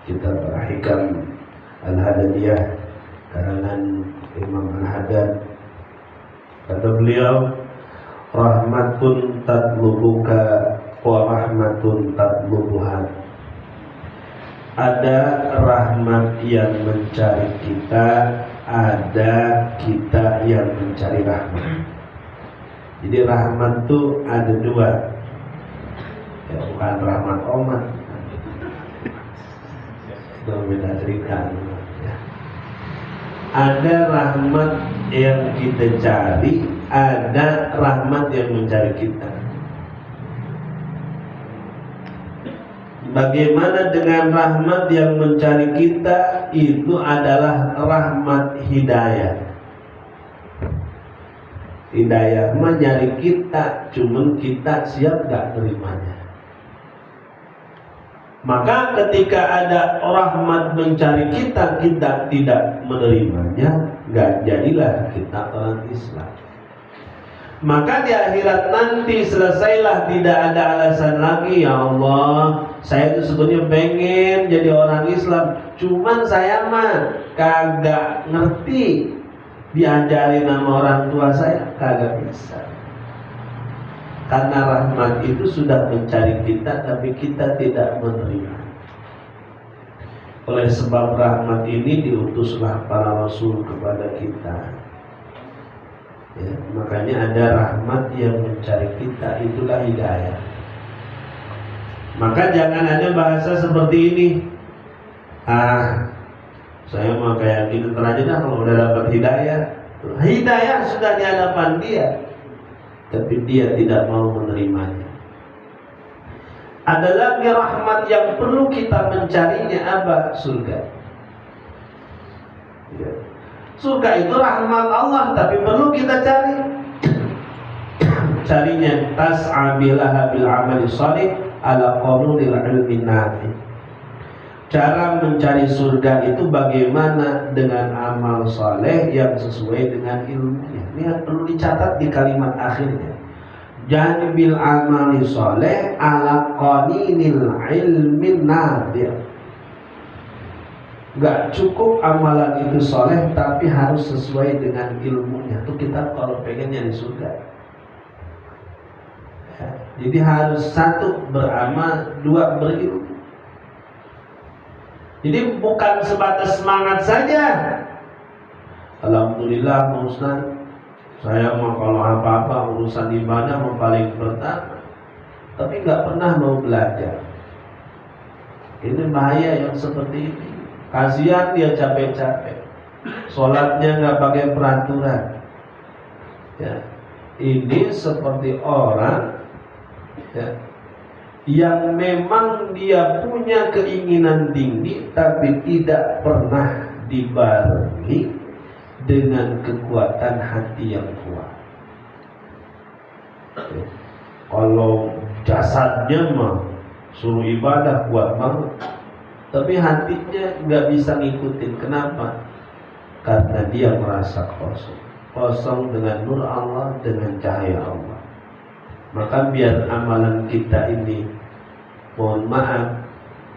kitab Al-Hikam Al-Hadadiyah karangan Imam Al-Haddad. Kata beliau, rahmatun tatlubuka wa rahmatun tatlubuha. Ada rahmat yang mencari kita, ada kita yang mencari rahmat. Jadi rahmat itu ada dua, ya, bukan rahmat omat, itu beda cerita. Ya. Ada rahmat yang kita cari, ada rahmat yang mencari kita. Bagaimana dengan rahmat yang mencari kita? Itu adalah rahmat hidayah. Hidayah mencari kita, cuman kita siap gak terimanya. Maka ketika ada rahmat mencari kita, kita tidak menerimanya, gak jadilah kita orang Islam. Maka di akhirat nanti selesailah, tidak ada alasan lagi, ya Allah, saya itu sebenarnya pengen jadi orang Islam, cuman saya mah kagak ngerti, diajarin sama orang tua saya kagak bisa. Karena rahmat itu sudah mencari kita, tapi kita tidak menerima. Oleh sebab rahmat ini diutuslah para rasul kepada kita. Ya, makanya ada rahmat yang mencari kita, itulah hidayah. Maka jangan ada bahasa seperti ini. Saya mau kayak gitu aja dah kalau udah dapat hidayah. Hidayah sudah di hadapan dia, tapi dia tidak mau menerimanya. Ada lagi rahmat yang perlu kita mencarinya, apa? Surga. Ya. Surga itu rahmat Allah, tapi perlu kita cari. Carinya tas'a bilaha bil amali shalih ala qanunil ilmi nafi. Cara mencari surga itu bagaimana dengan amal saleh yang sesuai dengan ilmunya. Ini perlu dicatat di kalimat akhirnya. Jadi bil amali shalih ala qanunil ilmi nafi. Gak cukup amalan itu soleh, tapi harus sesuai dengan ilmunya. Itu kita kalau pengen nyari surga. Ya, jadi harus satu beramal, dua berilmu. Jadi bukan sebatas semangat saja. Alhamdulillah Pak Ustaz, saya mau kalau apa-apa urusan ibadah mau paling pertama, tapi gak pernah mau belajar. Ini bahaya yang seperti ini. Kasihan dia capek-capek, sholatnya nggak pakai peraturan. Ya, ini seperti orang ya, yang memang dia punya keinginan tinggi, tapi tidak pernah dibarengi dengan kekuatan hati yang kuat. Ya, kalau jasadnya mah suruh ibadah kuat banget, tapi hatinya nggak bisa ngikutin. Kenapa? Karena dia merasa kosong dengan nur Allah, dengan cahaya Allah. Maka biar amalan kita ini, mohon maaf,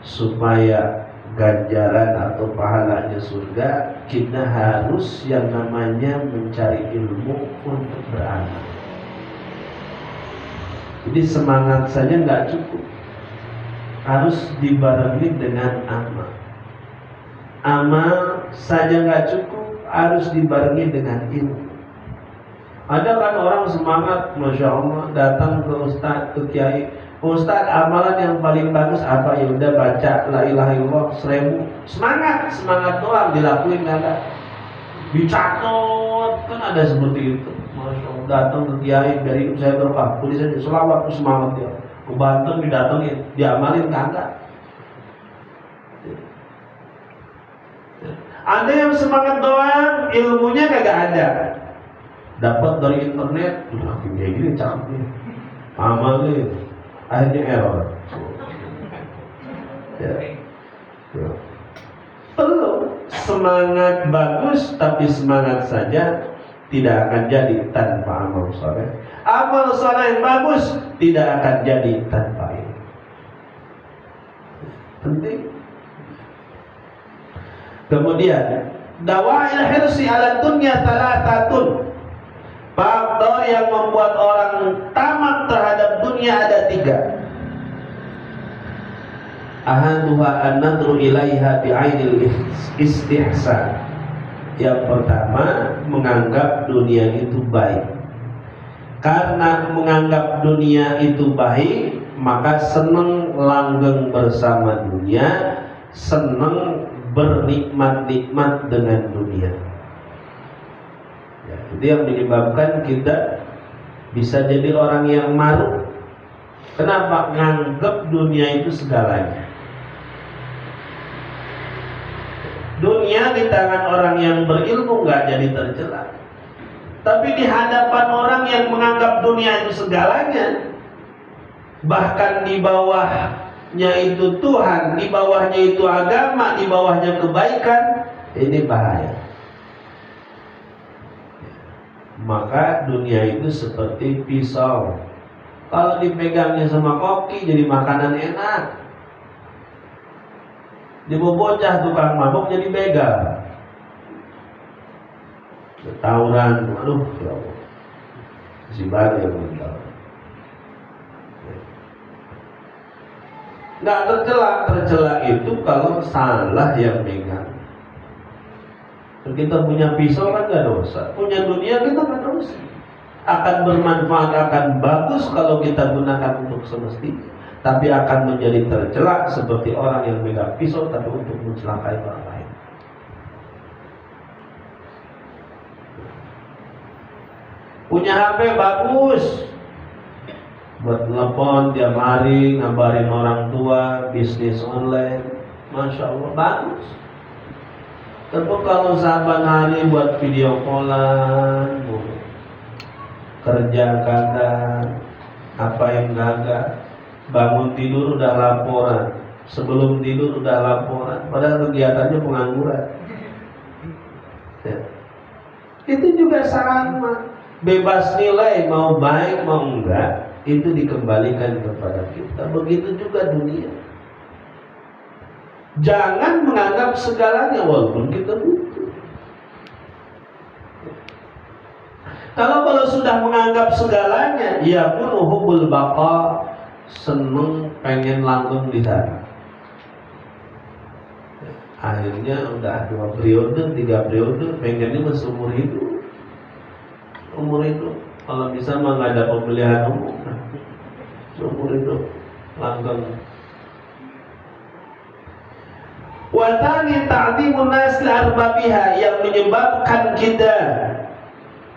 supaya ganjaran atau pahalanya surga, kita harus yang namanya mencari ilmu untuk beramal. Jadi semangat saja nggak cukup, harus dibarengi dengan amal. Amal saja nggak cukup, harus dibarengi dengan ilmu. Ada kan orang semangat, masya Allah, datang ke ustaz, ke kiai, ustaz amalan yang paling bagus apa? Ya udah baca la ilaha illallah 1000. Semangat doang, dilakuin nggak? Dicatat, kan ada seperti itu. Masya Allah, datang ke kiai, dari hidup saya berkah, tulis aja selawat, semangat dia. Ke Banten didatengin, diamalin kagak. Ada yang semangat doang, ilmunya kagak ada. Dapat dari internet, kayak gini cakepnya, amalin, akhirnya error. Ya. Perlu semangat bagus, tapi semangat saja tidak akan jadi tanpa amal soleh. Amal soleh yang bagus tidak akan jadi tanpa ilmu. Penting. Kemudian dawail hirsi ala dunya talatatun. Faktor yang membuat orang tamak terhadap dunia ada 3. Ahaduha an-nadru ilaiha bi'ainil istihsan. Yang pertama, menganggap dunia itu baik. Karena menganggap dunia itu baik, maka senang langgeng bersama dunia, senang bernikmat-nikmat dengan dunia. Ya, itu yang menyebabkan kita bisa jadi orang yang malu. Kenapa? Nganggap dunia itu segalanya. Dunia di tangan orang yang berilmu nggak jadi tercela. Tapi di hadapan orang yang menganggap dunia itu segalanya, bahkan di bawahnya itu Tuhan, di bawahnya itu agama, di bawahnya kebaikan, ini bahaya. Maka dunia itu seperti pisau. Kalau dipegangnya sama koki jadi makanan enak. Bocah tukang mabok jadi begal. Tawuran, aduh ya Allah. Si banyak yang nggak tercela itu kalau salah yang megang. Kita punya pisau kan nggak dosa, punya dunia kita nggak dosa. Akan bermanfaat, akan bagus kalau kita gunakan untuk semestinya. Tapi akan menjadi tercela seperti orang yang megang pisau tapi untuk mencelakai orang lain. Punya HP bagus, buat telepon tiap hari, ngabarin orang tua, bisnis online, masya Allah bagus. Tapi kalau saban hari buat video callan, kerja kagak, apa yang kagak. Bangun tidur udah laporan, sebelum tidur udah laporan, padahal kegiatannya pengangguran. Ya. Itu juga sama, bebas nilai, mau baik mau enggak, itu dikembalikan kepada kita. Begitu juga dunia. Jangan menganggap segalanya walaupun kita butuh. Kalau sudah menganggap segalanya, ya pun hubul baqa, seneng pengen langgeng di sana. Akhirnya udah 2 periode, 3 periode, pengennya masih umur hidup. Umur hidup, kalau bisa mah nggak ada pemilihan umum. Umur hidup langgeng. Watani ta'zimun nas li'arbabiha, yang menyebabkan kita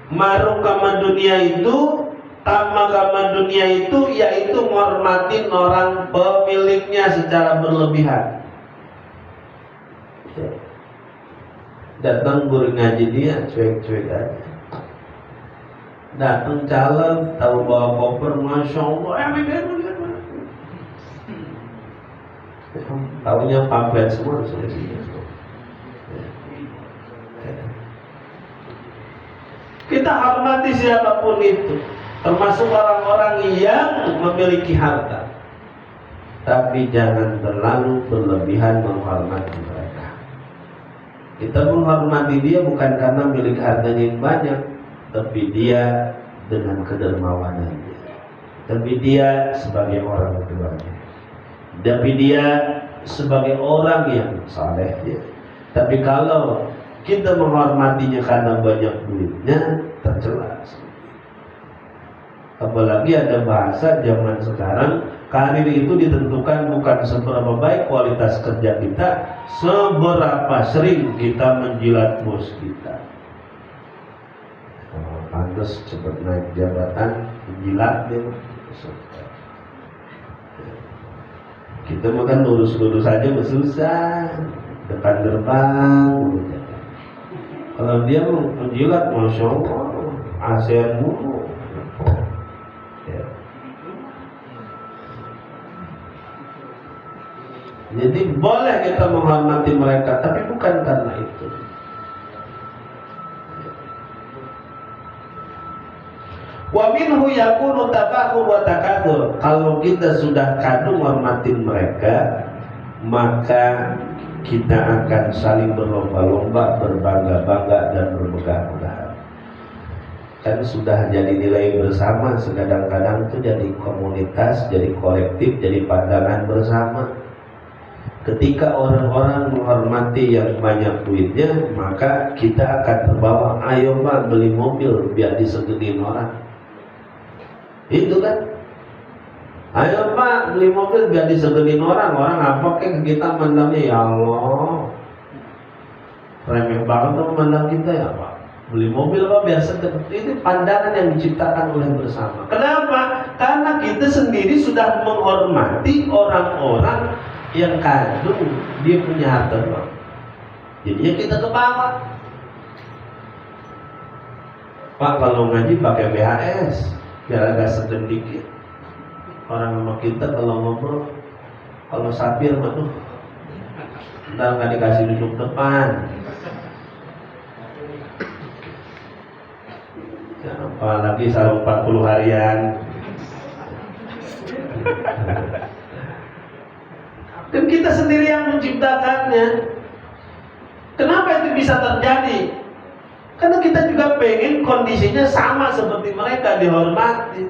maruk sama dunia itu, tamak sama dunia itu, yaitu menghormatin orang pemiliknya secara berlebihan. Datang guru ngaji dia cuek-cuek aja. Datang calon tahu bawa koper, masya Allah, tahunya pamflet semua selesai. Kita hormati siapapun itu, termasuk orang-orang yang memiliki harta. Tapi jangan terlalu berlebihan menghormati mereka. Kita menghormati dia bukan karena milik hartanya yang banyak, tapi dia dengan kedermawanannya, tapi dia sebagai orang tuanya, tapi dia sebagai orang yang saleh ya. Tapi kalau kita menghormatinya karena banyak duitnya, tercela. Apalagi ada bahasa zaman sekarang, karir itu ditentukan bukan seberapa baik kualitas kerja kita, seberapa sering kita menjilat bos kita. Pantas cepat naik jabatan, menjilat dia. Kita makan lurus-lurus aja susah, depan gerbang. Kalau dia menjilat, masya Allah, ASEAN mulu. Ya. Jadi boleh kita menghormati mereka, tapi bukan karena itu. Wa minhu yakunu tafakhur wa takatsur. Kalau kita sudah kadu menghormati mereka, maka kita akan saling berlomba-lomba, berbangga-bangga dan bermegah-megahan. Kan sudah jadi nilai bersama, kadang-kadang itu jadi komunitas, jadi kolektif, jadi pandangan bersama. Ketika orang-orang menghormati yang banyak duitnya, maka kita akan terbawa, ayo Pak beli mobil biar disegenin orang. Itu kan, ayo Pak beli mobil biar disegenin orang. Orang apa ke kita mandangnya, ya Allah remeh banget tuh mandang kita ya Pak. Beli mobil Pak biar segenin. Itu pandangan yang diciptakan oleh bersama. Kenapa? Karena kita sendiri sudah menghormati orang-orang yang kandung dia punya harta Pak. Jadinya kita ke bawah. Pak kalau ngaji pakai BHS biar agak sedem dikit. Orang sama kita kalau ngobrol, kalau sapir tuh ntar nggak dikasih duduk depan. Ya, apalagi sarung 40 harian. Dan kita sendiri yang menciptakannya. Kenapa itu bisa terjadi? Karena kita juga pengen kondisinya sama seperti mereka, dihormati.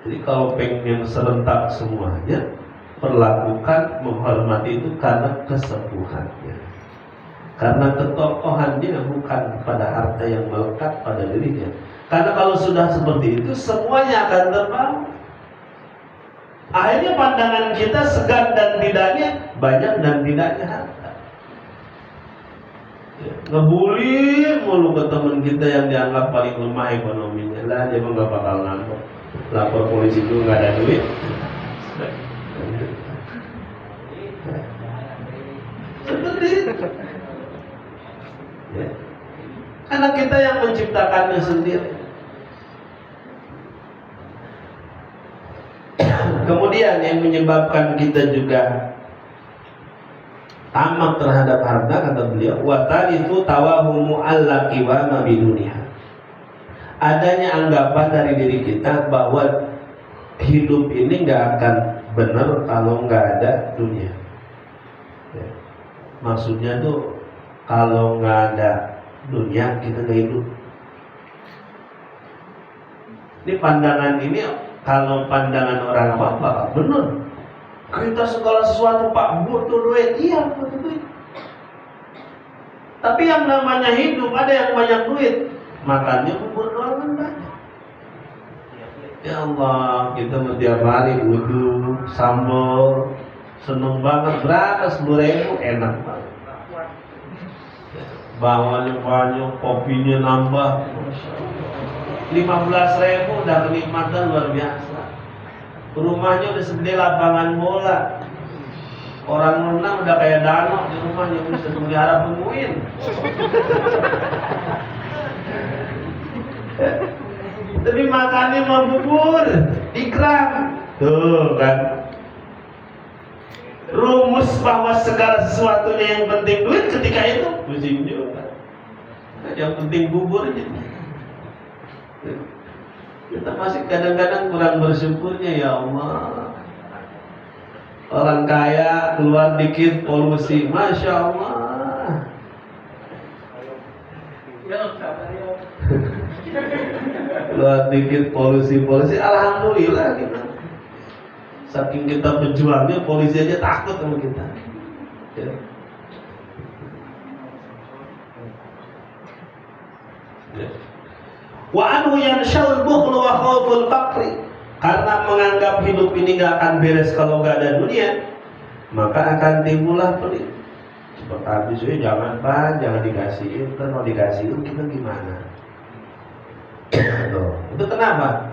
Jadi kalau pengen serentak semuanya, perlakukan menghormati itu karena kesepuhannya, karena ketokohannya, bukan pada harta yang melekat pada dirinya. Karena kalau sudah seperti itu, semuanya akan terbawa. Akhirnya pandangan kita segan dan tidaknya, banyak dan tidaknya harta. Ya, ngebully mulu ke teman kita yang dianggap paling lemah ekonominya. Lah dia mah gak bakal ngambek. Lapor polisi dulu gak ada duit. Seperti itu. Ya. Karena kita yang menciptakannya sendiri. Kemudian yang menyebabkan kita juga tamak terhadap harta, kata beliau, wa talithu tawahumu allaqi wa ma bidunya. Adanya anggapan dari diri kita bahwa hidup ini nggak akan benar kalau nggak ada dunia. Ya. Maksudnya tuh kalau nggak ada dunia kita nggak hidup. Ini pandangan ini. Kalau pandangan orang apa benar, kita segala sesuatu Pak butuh duit, iya butuh duit. Tapi yang namanya hidup, ada yang banyak duit, makannya bubur doang kan banyak. Ya Allah, kita setiap hari wudhu, sambal, seneng banget, berapa 10.000, enak banget. Bawahnya banyak, kopinya nambah, 15.000 udah kenikmatan luar biasa. Rumahnya udah segede lapangan bola. Orang renang udah kayak danau di rumahnya, bisa melihara penguin. Tapi makannya mau bubur, ikram. Tuh kan. Rumus bahwa segala sesuatunya yang penting duit ketika itu pusing juga. Yang penting bubur aja. Kita masih kadang-kadang kurang bersyukurnya, ya Allah. Orang kaya keluar dikit polusi, Masya Allah. Keluar dikit polusi, alhamdulillah kita. Saking kita berjuangnya, polisi aja takut sama kita. Ya. Ya. Wa anhu yansha'ul bukhlu wa khawful faqri. Karena menganggap hidup ini gak akan beres kalau gak ada dunia, maka akan timbullah pelit. Cepat habis, jangan Pak, jangan dikasihin. Kalau dikasihin kita gimana? Itu kenapa?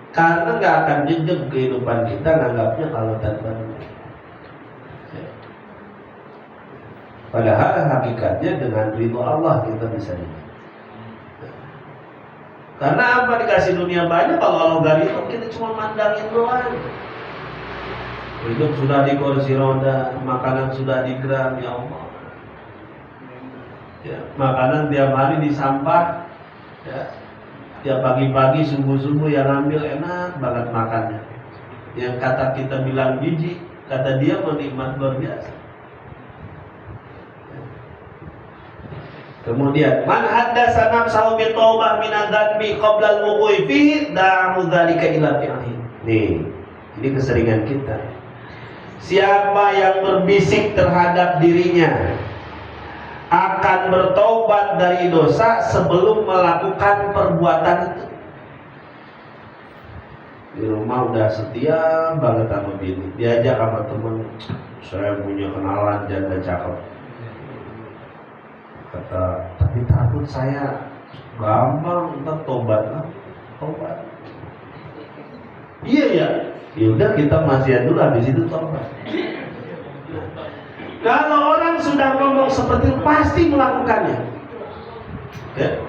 Karena gak akan jejak kehidupan kita nganggapnya kalau tanpa dunia. Padahal hakikatnya dengan ridho Allah kita bisa hidup. Karena apa dikasih dunia banyak, kalau Allah gak ridho kita cuma mandangin doang. Hidup sudah di kursi roda, makanan sudah di gram, ya Allah. Ya, makanan tiap hari di sampah, ya. Tiap pagi-pagi subuh-subuh yang ambil enak banget makannya. Yang kata kita bilang jijik, Kata dia menikmat luar biasa. Kemudian, man haddasa nafsahu bi taubah min adzanbi qabla al-wuqui fihi da'ahu dzalika ila fi'lihi. Nih, ini keseringan kita. Siapa yang berbisik terhadap dirinya akan bertobat dari dosa sebelum melakukan perbuatan itu. Di rumah udah setia banget sama bini, diajak sama temen, saya punya kenalan janda cakep. Kata, tapi takut saya gampang, ntar tobat lah, tobat. Iya ya, yaudah kita masih dulu, habis itu tobat. Kalau orang sudah ngomong seperti itu pasti melakukannya. Ya.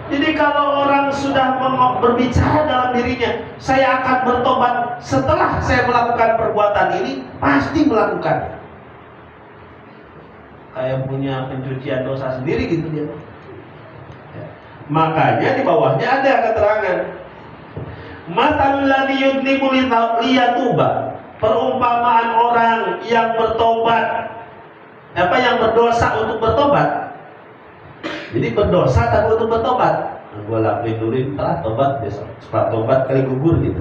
Jadi kalau orang sudah berbicara dalam dirinya, saya akan bertobat setelah saya melakukan perbuatan ini, pasti melakukannya. Kayak punya pencucian dosa sendiri gitu dia. Ya. Makanya di bawahnya ada keterangan. Matalul ladzi yudnibu liyatuba. Perumpamaan orang yang bertobat, yang berdosa untuk bertobat. Jadi berdosa tapi untuk bertobat. Gue lakuin dulu setelah tobat besok. Setelah tobat kali gugur gitu.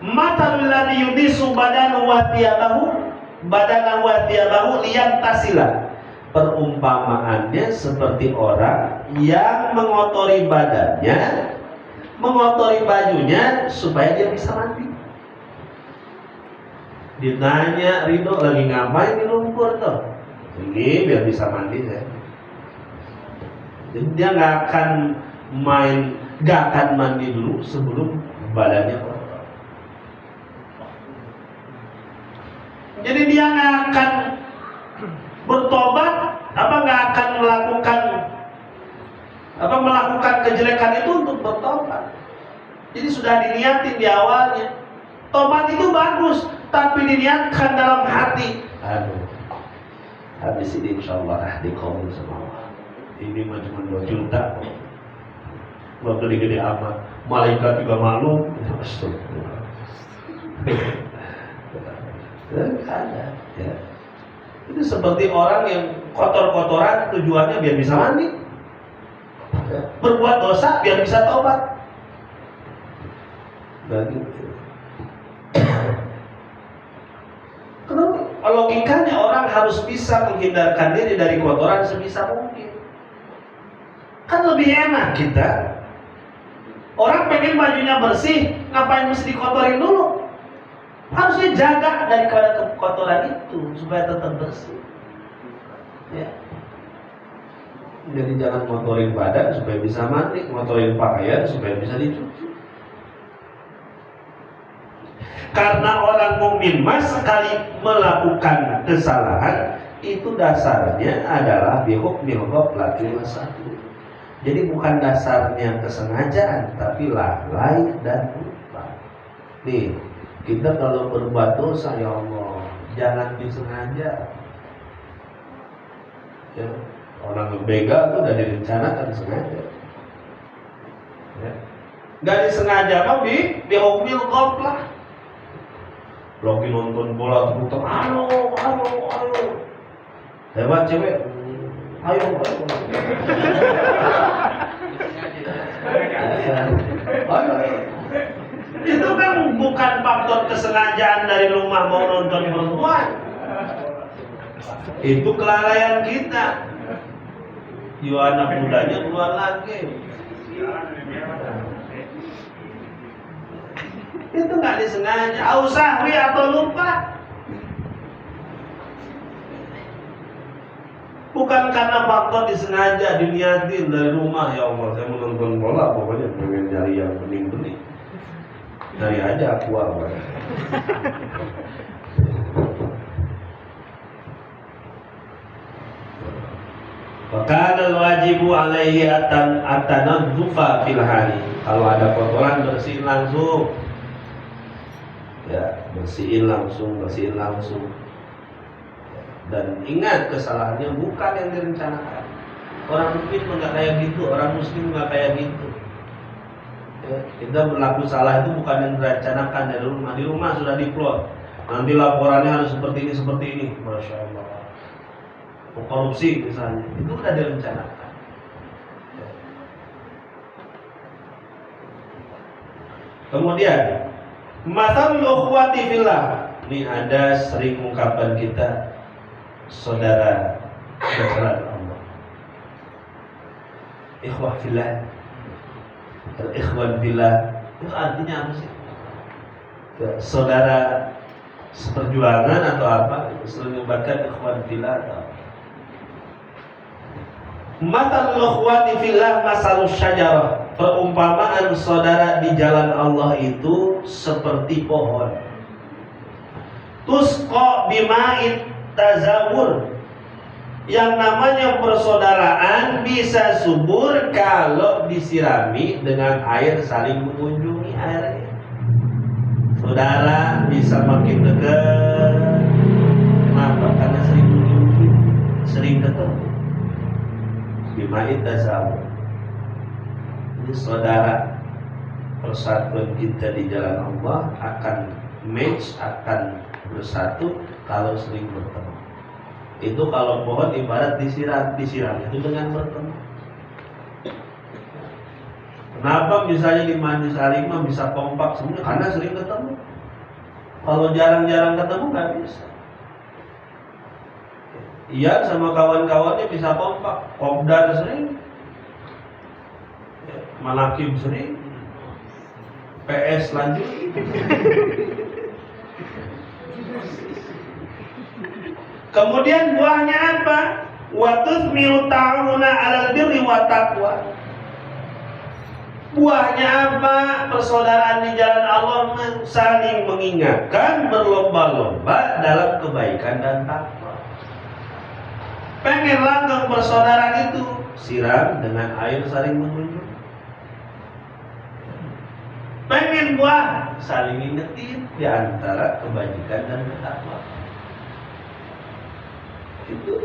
Matalul ladzi yudisu badanahu wa thiyabahu liyantasila. Perumpamaannya seperti orang yang mengotori badannya, mengotori bajunya supaya dia bisa mandi. Ditanya, Ridho lagi ngapain di lumpur tuh? Ini biar bisa mandi saya. Jadi dia nggak akan mandi dulu sebelum badannya kotor. Jadi dia nggak akan bertobat, nggak akan melakukan kejelekan itu untuk bertobat. Jadi sudah diniatin di awalnya. Tobat itu bagus, tapi diniatkan dalam hati. Aduh, habis ini insyaallah dikabul sama Allah. Ini mah cuma 2 juta. Gak gede-gede amat. Malaikat juga malu. Astagfirullah. Ada. Ya. Itu seperti orang yang kotor-kotoran tujuannya biar bisa mandi. Berbuat dosa biar bisa tobat. Begitu. Kenapa? Logikanya orang harus bisa menghindarkan diri dari kotoran sebisa mungkin. Kan lebih enak kita. Orang pengen bajunya bersih, ngapain mesti dikotorin dulu? Harusnya jaga daripada kotoran itu supaya tetap bersih. Ya. Jadi jangan ngotorin badan supaya bisa mandi, ngotorin pakaian supaya bisa dicuci. Karena orang mukmin sekali melakukan kesalahan itu dasarnya adalah bihukmil ghaflatil wasahwi. Jadi bukan dasarnya kesengajaan, tapi lalai dan lupa. Nih, kita kalau berbuat dosa ya Allah, jangan disengaja. Ya, orang begal itu udah direncanakan sengaja. Ya. Gak disengaja mah bihukmil ghaflah. Lagi nonton bola terputar, ayo. Hebat cewek, ayo. Itu kan bukan faktor kesengajaan dari rumah mau nonton perempuan. Itu kelalaian kita. Yo anak mudanya keluar lagi. Itu nggak disengaja, sahwi atau lupa. Bukan karena faktor disengaja, diniatin dari rumah. Ya Allah, saya mau nonton bola, pokoknya pengen cari yang bening-bening. Cari aja aku apa. Maka wajibu alaihi atanadzufa fil hali. Kalau ada kotoran bersihin langsung. Ya, bersihin langsung. Dan ingat kesalahannya bukan yang direncanakan. Orang mukmin nggak kayak gitu, orang muslim nggak kayak gitu. Ya, kita berlaku salah itu bukan yang direncanakan dari rumah. Di rumah sudah diplot. Nanti laporannya harus seperti ini. Masya Allah. Korupsi misalnya, itu sudah direncanakan. Ya. Kemudian, masalul ukhwati fillah. Ini ada sering ungkapan kita, saudara dalam Allah. Ikhwah fillah. Ikhwan billah itu artinya apa sih? Saudara seperjuangan atau apa? Sering membaca ikhwan billah atau apa? Matalul ikhwati fillah masalus syajarah. Perumpamaan saudara di jalan Allah itu seperti pohon. Tusqa bima'it tazawur. Yang namanya persaudaraan bisa subur kalau disirami dengan air saling mengunjungi airnya. Saudara bisa makin dekat. Kenapa? Karena sering mengunjungi, sering ketemu. Bima'it tazawur. Ini saudara, persatuan kita di jalan Allah akan match, akan bersatu kalau sering bertemu. Itu kalau pohon ibarat disiram itu dengan bertemu. Kenapa misalnya di Majelis Alimah bisa kompak semuanya? Karena sering ketemu. Kalau jarang-jarang ketemu nggak bisa. Iya, sama kawan-kawannya bisa kompak. Kopdar sering, Manakib sering, PS lanjut. Kemudian buahnya apa? Wa tuthmiru ta'awuna 'alal birri wa taqwa. Buahnya apa? Persaudaraan di jalan Allah saling mengingatkan, berlomba-lomba dalam kebaikan dan takwa. Pengen langgeng persaudaraan itu, siram dengan air saling mengunjung. Pengen buah, saling ingetin di antara kebajikan dan ketakwaan. Itu.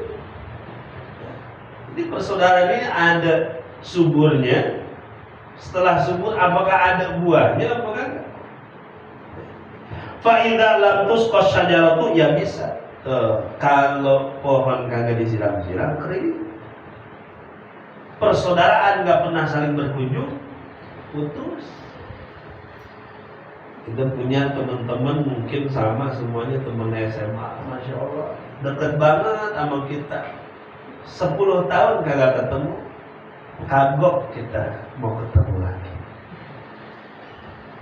Jadi persaudaraan ini ada suburnya. Setelah subur apakah ada buahnya? Apakah enggak? Fa idza lam tusqas syajaratu ya bisa. Kalau pohon kagak disiram-siram kering. Persaudaraan enggak pernah saling berkunjung, putus. Kita punya teman-teman mungkin sama semuanya teman SMA, Masya Allah, dekat banget sama kita. 10 tahun kagak ketemu, kagok kita mau ketemu lagi.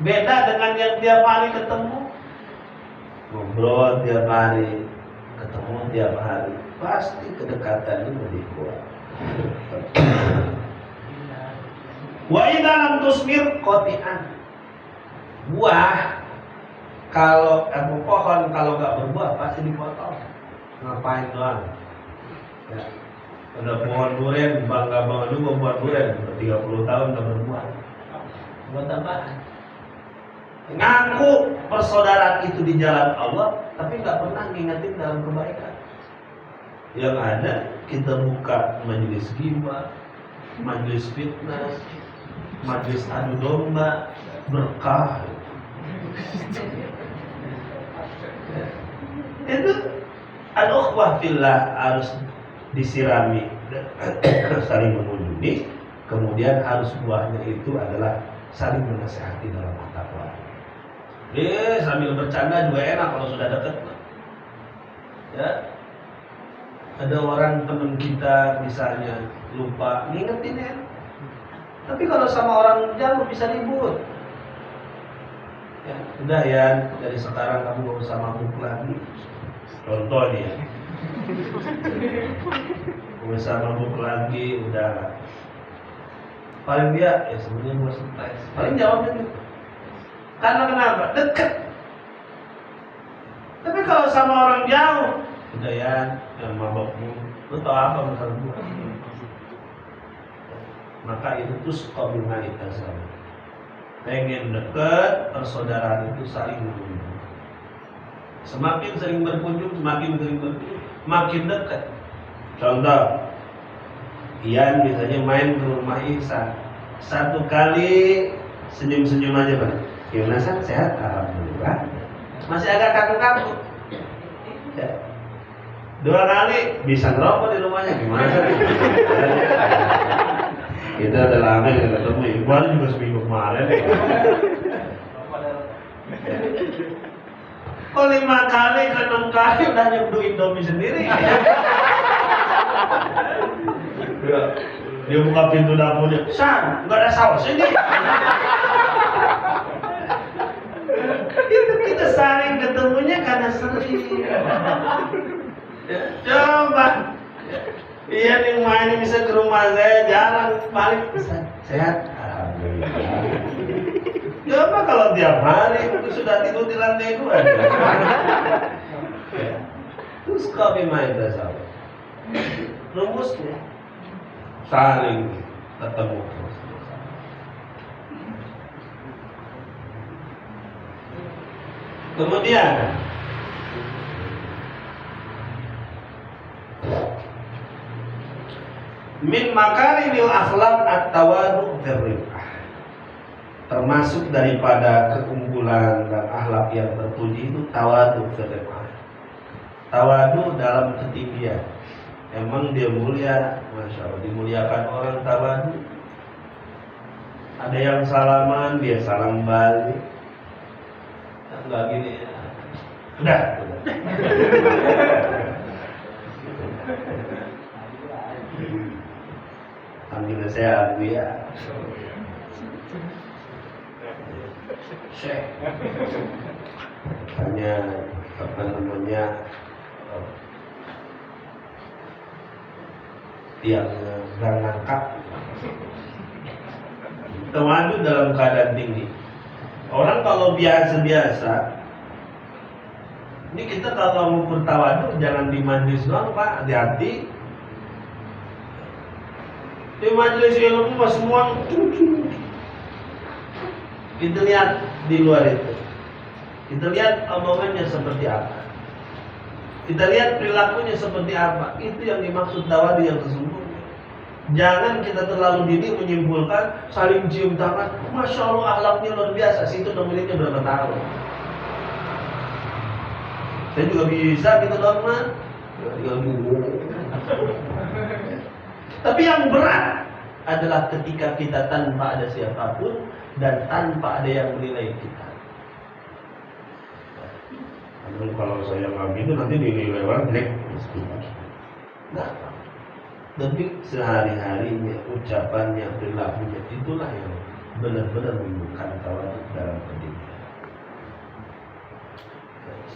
Beda dengan yang tiap hari ketemu, ngobrol tiap hari, ketemu tiap hari, pasti kedekatannya lebih kuat. Wa idza lam tusmir qati'an. Buah kalau pohon kalau nggak berbuah pasti dipotong. Ngapain doang? Ya. Ada pohon durian, bangga juga buat durian, 30 tahun nggak berbuah. Buat apaan? Ngaku persaudaraan itu di jalan Allah, tapi nggak pernah ngingetin dalam kebaikan. Yang ada kita buka majelis ghibah, majelis fitnah, majelis adu domba, berkah. Itu al-ukhwah fillah harus disirami, saling mengunjungi, kemudian harus buahnya itu adalah saling menasihati dalam takwa. Sambil bercanda juga enak kalau sudah dekat. Ya, ada orang teman kita misalnya lupa ngingetin ya. Tapi kalau sama orang jauh bisa ribut. Ya, udah ya, dari sekarang kamu gak usah mabuk lagi. Contoh nih ya. Gak usah mabuk lagi, udah. Paling dia, ya sebenarnya gue stres. Paling jawabnya gitu. Karena kenapa? Dekat. Tapi kalau sama orang jauh, udah ya, yang mabukmu, lu tau apa masalah gue? Maka itu tuh qabulna itasawuf. Pengen dekat, persaudaraan itu saling berkunjung. Semakin sering berkunjung, makin dekat. Contoh, Ian misalnya main ke rumah Ihsan. Satu kali senyum-senyum aja Pak. Gimana San? Sehat? Alhamdulillah. Masih agak kaku-kaku. Ya. 2 kali bisa ngerokok di rumahnya, gimana San? Kita udah lama gak ketemu, Iqbal juga seminggu kemarin. Kok 5 kali ke 6 kali udah nyeduh Indomie sendiri. Dia buka pintu dapurnya, San, nggak ada saus ini. Itu kita saling ketemunya karena sering. Coba, iya nih main bisa ke rumah saya, jarang balik. Sehat? Alhamdulillah. Coba kalau tiap hari sudah tidur di lantai 2. Terus kopi main bersama. Rumusnya saling ketemu terus. Kemudian min makarimil akhlaq at-tawadu dzarrifah, termasuk daripada keunggulan dan akhlak yang terpuji itu tawadu dzarrifah. Tawadu dalam ketinggian. Emang dia mulia, Masya Allah, dimuliakan orang tawadu. Ada yang salaman, dia salam balik. Enggak gini ya. Udah. Panggil saya Abu ya. Syekh. Hanya apa namanya, yang berangkat. Tawadu dalam keadaan tinggi. Orang kalau biasa-biasa, ini kita kalau mau bertawadu jangan di majlis doang Pak, hati-hati. Di majelis ilmu semua kita lihat di luar itu. Kita lihat omongannya seperti apa. Kita lihat perilakunya seperti apa. Itu yang dimaksud tawadu yang sesungguhnya. Jangan kita terlalu dini menyimpulkan saling cium tangan. Masya Allah akhlaknya luar biasa. Situ nomornya berapa tahun. Saya juga bisa gitu dong man. Tapi yang berat adalah ketika kita tanpa ada siapapun dan tanpa ada yang menilai kita. Kalau saya nggak gitu nanti dinilai orang jelek. Nah, tapi sehari-harinya, ucapannya, perilakunya itulah yang benar-benar menunjukkan tawadu dalam pendidikan.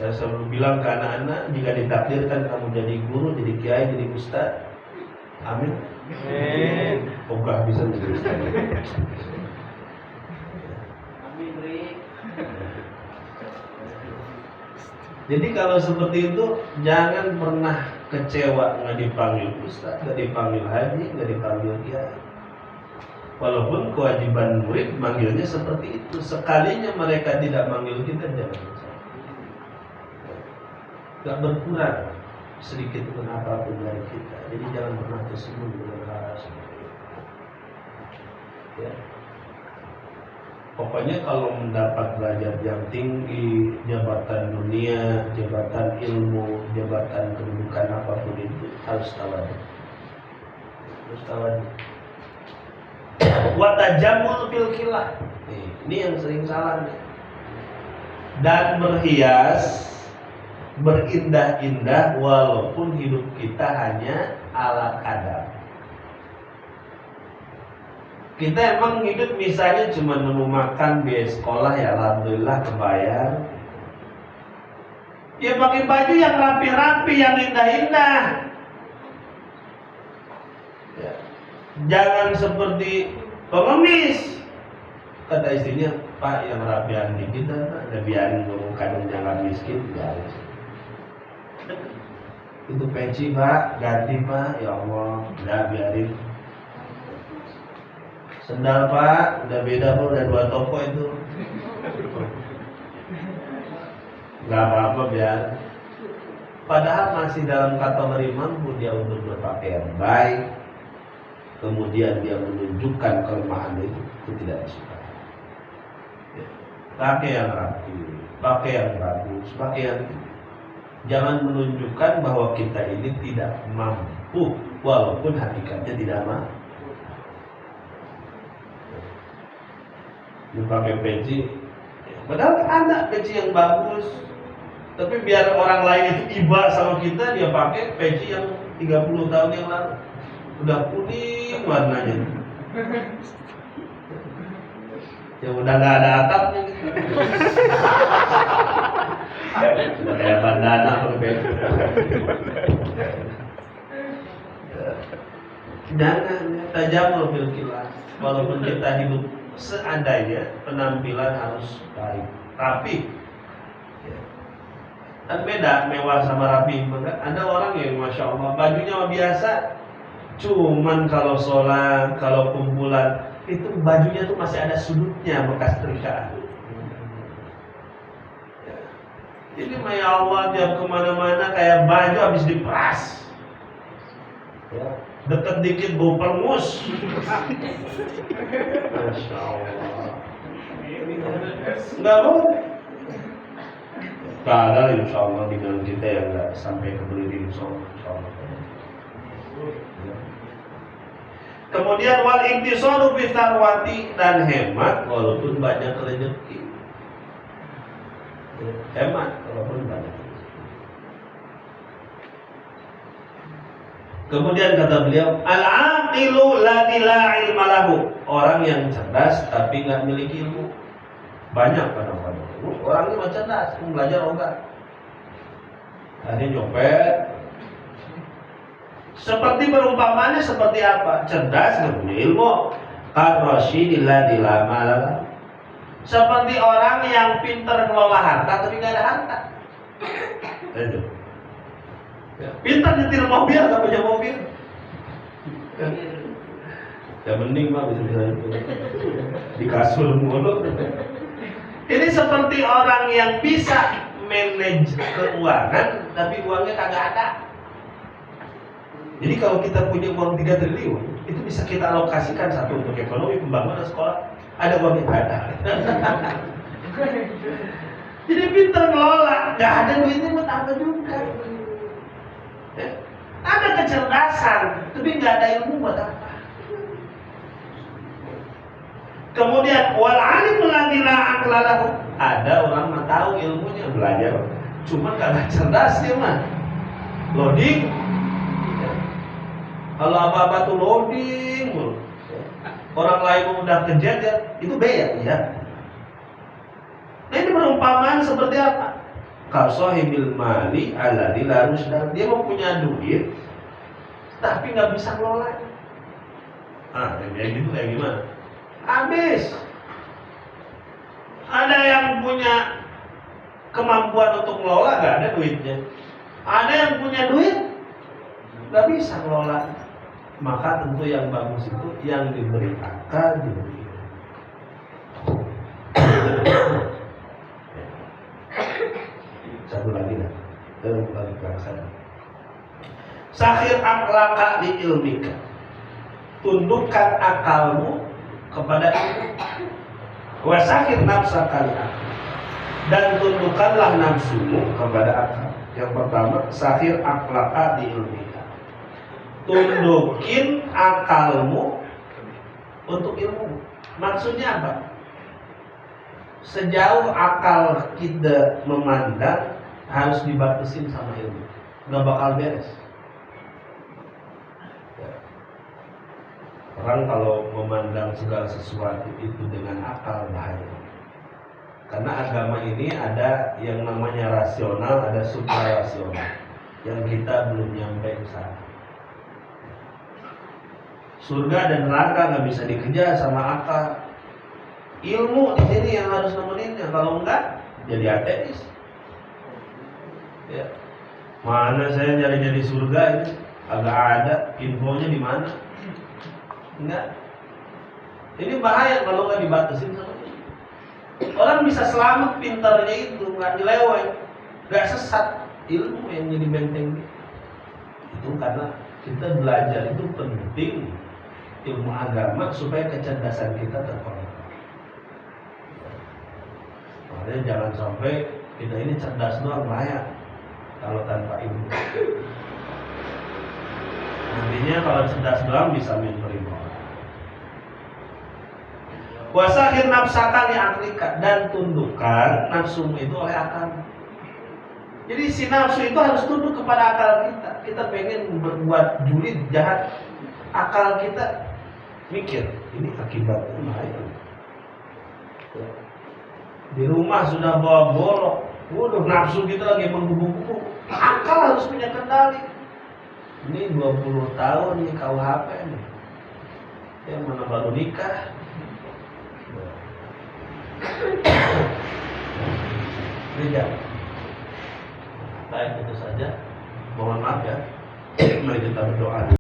Saya selalu bilang ke anak-anak, jika ditakdirkan kamu jadi guru, jadi kiai, jadi ustaz, amin. Ogah bisa menjadi ustaz. Amin. Jadi kalau seperti itu jangan pernah kecewa nggak dipanggil ustaz, nggak dipanggil haji, nggak dipanggil kiai. Walaupun kewajiban murid manggilnya seperti itu. Sekalinya mereka tidak manggil kita jangan kecewa. Nggak berkurang sedikit pun apapun dari kita. Jadi jangan pernah tersinggung dengan hal seperti itu. Ya. Pokoknya kalau mendapat derajat yang tinggi, jabatan dunia, jabatan ilmu, jabatan kedudukan apapun itu harus tawadu. Harus tawadu. Wa tajammul fil khilah. Ini yang sering salah nih. Dan berhias, berindah-indah walaupun hidup kita hanya ala kadar. Kita emang hidup misalnya cuma nemu makan, biaya sekolah ya alhamdulillah kebayar. Ya pakai baju yang rapi-rapi, yang indah-indah. Ya. Jangan seperti pengemis. Kata istrinya, Pak yang rapian dikit ada biarin dulu kadang jangan miskin. Biarin. Itu peci Pak, ganti Pak, ya Allah, udah biarin. Sendal Pak, udah beda Pak, udah 2 toko itu. Gak apa-apa biar. Padahal masih dalam kategori mampu dia untuk berpakaian baik. Kemudian dia menunjukkan kelemahan itu tidak disukai. pakai yang rapi, pakai yang bagus, pakai yang jangan menunjukkan bahwa kita ini tidak mampu, walaupun hakikatnya tidak mampu. Dipakai peci, padahal ada peci yang bagus, tapi biar orang lain itu iba sama kita, dia pakai peci yang 30 tahun yang lalu, udah kuning warnanya, yang udah nggak ada atapnya gitu. Sudah kayak bandana kalau peci. Jangan tajamul fil kilas, walaupun kita hidup seandainya, penampilan harus baik, rapi. Kan beda mewah sama rapi. Maka ada orang yang masya Allah bajunya biasa, cuman kalau sholat, kalau kumpulan itu bajunya tuh masih ada sudutnya bekas terikaan. Ini ya Allah, tiap kemana-mana kayak baju habis diperas. Ya, deket dikit bau permus. Masya Allah. Enggak boleh. Padahal insya Allah di dalam kita yang enggak sampai ke beliring insya Allah. Kemudian wal iktisadu fi sarwati, dan hemat walaupun banyak rezeki. Hemat walaupun banyak. Kemudian kata beliau, al-aqilu ladzi la ilma lahu, orang yang cerdas tapi nggak memiliki ilmu. Banyak kadang-kadang orang ini mah cerdas, belajar enggak. Ada nyopet. Seperti perumpamannya seperti apa? Cerdas nggak punya ilmu. Ar-rasyidil ladzi la mala lahu, seperti orang yang pintar ngelola harta tapi nggak ada harta. Itu. Pintar nyetir mobil, gak punya mobil. Ya mending mah bisa di kasur mulu. Ini seperti orang yang bisa manage keuangan tapi uangnya kagak ada. Jadi kalau kita punya uang 3 triliun, itu bisa kita alokasikan, satu untuk ekonomi, pembangunan sekolah, ada uangnya ada. Jadi pintar ngelola, gak ada duitnya buat apa juga. Ada kecerdasan, tapi nggak ada ilmu buat apa? Kemudian wal alimul ladzi la aqla lahu, ada orang mah tahu ilmunya, belajar, cuma nggak cerdas dia mah. Loading, kalau apa-apa tuh loading, orang lain udah kejar dia, itu B ya? Iya. Nah ini perumpamaan seperti apa? Kasohibil mali alladzi la rusda, dia mau punya duit tapi nggak bisa ngelola. Kayak gitu kayak gimana? Habis. Ada yang punya kemampuan untuk ngelola, nggak ada duitnya. Ada yang punya duit nggak bisa ngelola. Maka tentu yang bagus itu yang diberi akal, diberi. Satu lagi lah, lagi sana. Sakhir akhlaka li ilmika, tundukkan akalmu kepada ilmu. Wa sakhir nafsaka li akal, dan tundukkanlah nafsumu kepada akal. Yang pertama, sakhir akhlaka li ilmika, tundukin akalmu untuk ilmu. Maksudnya apa? Sejauh akal kita memandang, harus dibatasin sama ilmu, nggak bakal beres. Orang kalau memandang segala sesuatu itu dengan akal, bahaya. Karena agama ini ada yang namanya rasional, ada suprarasional, yang kita belum nyampe ke sana. Surga dan neraka nggak bisa dikejar sama akal. Ilmu di sini yang harus nemeninnya, kalau enggak jadi ateis. Ya. Mana saya nyari-nyari surga ini? Agak ada, infonya di mana? Enggak. Ini bahaya kalau nggak dibatasin sama ini. Orang bisa selamat pintarnya itu, nggak dileweng, nggak sesat. Ilmu yang jadi benteng. Itu karena kita belajar itu penting, ilmu agama, supaya kecerdasan kita terkontrol. Makanya jangan sampai kita ini cerdas doang layak kalau tanpa ilmu. Nantinya kalau cerdas doang bisa memberi orang. Wasakhir nafsaka li aklika, dan tundukkan nafsumu itu oleh akal. Jadi si nafsu itu harus tunduk kepada akal kita. Kita pengen berbuat julid, jahat, akal kita mikir ini akibatnya bahaya. Di rumah sudah bawa golok, waduh nafsu kita lagi menggebu-gebu. Akal harus punya kendali. Ini 20 tahun nih KUHP nih. Yang mana baru nikah. Tidak. Baik, itu saja. Mohon maaf ya. Mari kita berdoa.